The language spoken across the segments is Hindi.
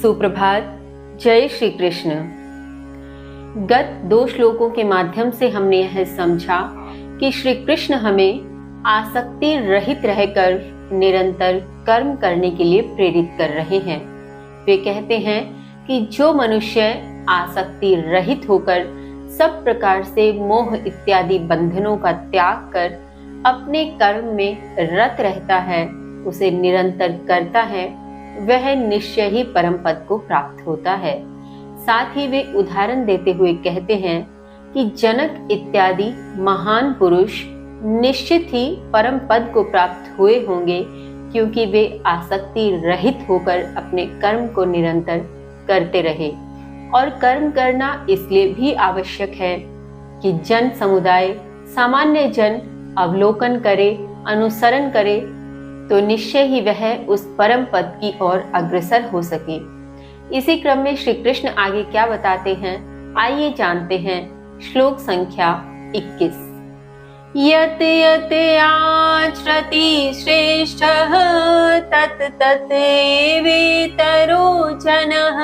सुप्रभात। जय श्री कृष्ण। गत 2 श्लोकों के माध्यम से हमने यह समझा कि श्री कृष्ण हमें आसक्ति रहित रहकर निरंतर कर्म करने के लिए प्रेरित कर रहे हैं। वे कहते हैं कि जो मनुष्य आसक्ति रहित होकर सब प्रकार से मोह इत्यादि बंधनों का त्याग कर अपने कर्म में रत रहता है, उसे निरंतर करता है, वह निश्चय ही परम पद को प्राप्त होता है। साथ ही वे उदाहरण देते हुए कहते हैं कि जनक इत्यादि महान पुरुष निश्चित ही परम पद को प्राप्त हुए होंगे, क्योंकि वे आसक्ति रहित होकर अपने कर्म को निरंतर करते रहे। और कर्म करना इसलिए भी आवश्यक है कि जन समुदाय सामान्य जन अवलोकन करे, अनुसरण करे, तो निश्चय ही वह उस परम पद की ओर अग्रसर हो सके। इसी क्रम में श्री कृष्ण आगे क्या बताते हैं, आइए जानते हैं। श्लोक संख्या 21। यत यत आचरति श्रेष्ठः तत तत वेतरो जनः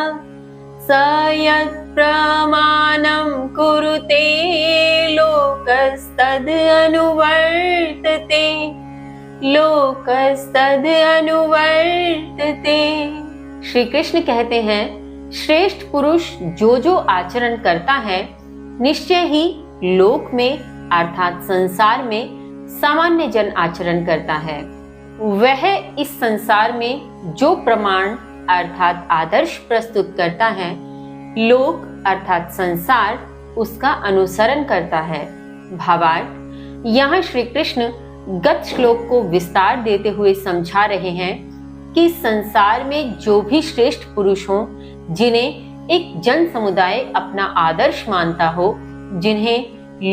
स यत् प्रमाणं कुरुते लोकस्तद अनुवर्तते लोकस्तद अनुवर्तते। श्री कृष्ण कहते हैं, श्रेष्ठ पुरुष जो जो आचरण करता है, निश्चय ही लोक में अर्थात संसार में सामान्य जन आचरण करता है। वह इस संसार में जो प्रमाण अर्थात आदर्श प्रस्तुत करता है, लोक अर्थात संसार उसका अनुसरण करता है। भावार्थ, यहाँ श्री कृष्ण गत श्लोक को विस्तार देते हुए समझा रहे हैं कि संसार में जो भी श्रेष्ठ पुरुष हों, जिन्हें एक जन समुदाय अपना आदर्श मानता हो, जिन्हें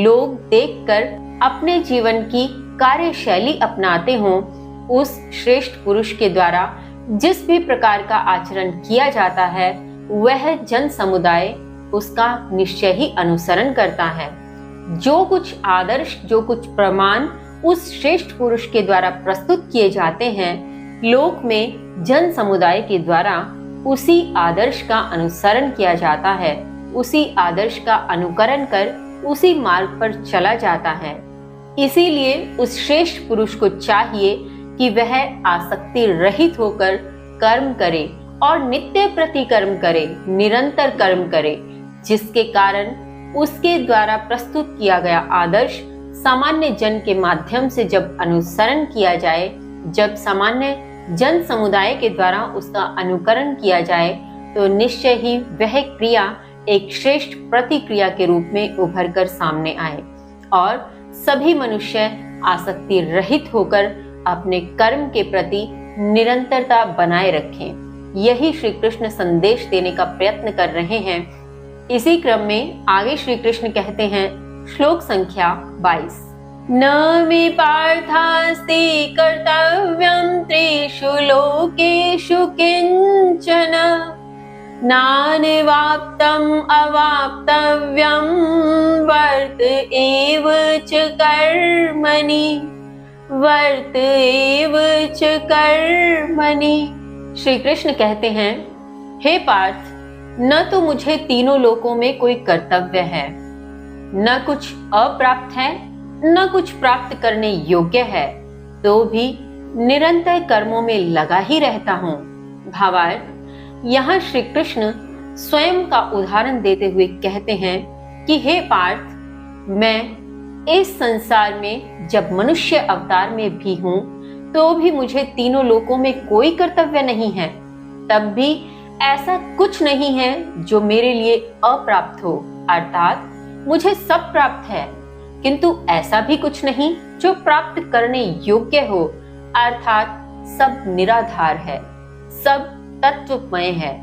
लोग देखकर अपने जीवन की कार्यशैली अपनाते हों, उस श्रेष्ठ पुरुष के द्वारा जिस भी प्रकार का आचरण किया जाता है, वह जन समुदाय उसका निश्चय ही अनुसरण करता है। जो कुछ आदर्श, जो कुछ प्रमाण उस श्रेष्ठ पुरुष के द्वारा प्रस्तुत किए जाते हैं, लोक में जन समुदाय के द्वारा उसी आदर्श का अनुसरण किया जाता है, उसी आदर्श का अनुकरण कर उसी मार्ग पर चला जाता है। इसीलिए उस श्रेष्ठ पुरुष को चाहिए कि वह आसक्ति रहित होकर कर्म करे और नित्य प्रति कर्म करे, निरंतर कर्म करे, जिसके कारण उसके द्वारा प्रस्तुत किया गया आदर्श सामान्य जन के माध्यम से जब अनुसरण किया जाए, जब सामान्य जन समुदाय के द्वारा उसका अनुकरण किया जाए, तो निश्चय ही वह क्रिया एक श्रेष्ठ प्रतिक्रिया के रूप में उभर कर सामने आए और सभी मनुष्य आसक्ति रहित होकर अपने कर्म के प्रति निरंतरता बनाए रखें। यही श्री कृष्ण संदेश देने का प्रयत्न कर रहे हैं। इसी क्रम में आगे श्री कृष्ण कहते हैं, श्लोक संख्या 22। न मे पार्थास्ति कर्तव्यं त्रिषु लोकेषु किंचन नानवाप्तम् अवाप्तव्यं वर्त एव च कर्मणि। श्री कृष्ण कहते हैं, हे पार्थ, न तो मुझे तीनों लोकों में कोई कर्तव्य है, न कुछ अप्राप्त है, न कुछ प्राप्त करने योग्य है, तो भी निरंतर कर्मों में लगा ही रहता हूँ। भावार्थ, यहाँ श्री कृष्ण स्वयं का उदाहरण देते हुए कहते हैं कि हे पार्थ, मैं इस संसार में जब मनुष्य अवतार में भी हूँ, तो भी मुझे तीनों लोकों में कोई कर्तव्य नहीं है। तब भी ऐसा कुछ नहीं है जो मेरे लिए अप्राप्त हो, अर्थात मुझे सब प्राप्त है, किंतु ऐसा भी कुछ नहीं जो प्राप्त करने योग्य हो, अर्थात सब निराधार है, सब तत्वमय है।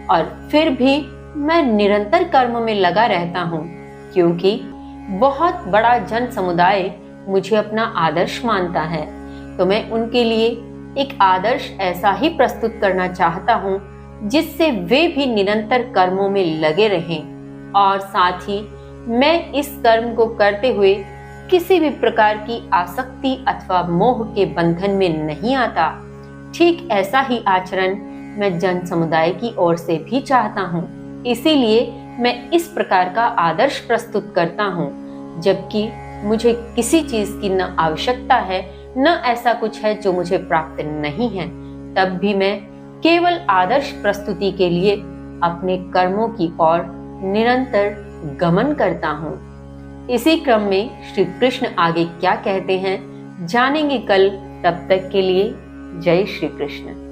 और फिर भी मैं निरंतर कर्म में लगा रहता हूँ, क्योंकि बहुत बड़ा जन समुदाय मुझे अपना आदर्श मानता है, तो मैं उनके लिए एक आदर्श ऐसा ही प्रस्तुत करना चाहता हूँ जिससे वे भी निरंतर कर्मों में लगे रहें और साथ ही मैं इस कर्म को करते हुए किसी भी प्रकार की आसक्ति अथवा मोह के बंधन में नहीं आता। ठीक ऐसा ही आचरण मैं जन समुदाय की ओर से भी चाहता हूँ। इसीलिए मैं इस प्रकार का आदर्श प्रस्तुत करता हूँ, जबकि मुझे किसी चीज की न आवश्यकता है, न ऐसा कुछ है जो मुझे प्राप्त नहीं है। तब भी मैं केवल आदर्श प्रस्तुति के लिए अपने कर्मों की ओर निरंतर गमन करता हूँ। इसी क्रम में श्री कृष्ण आगे क्या कहते हैं जानेंगे कल। तब तक के लिए जय श्री कृष्ण।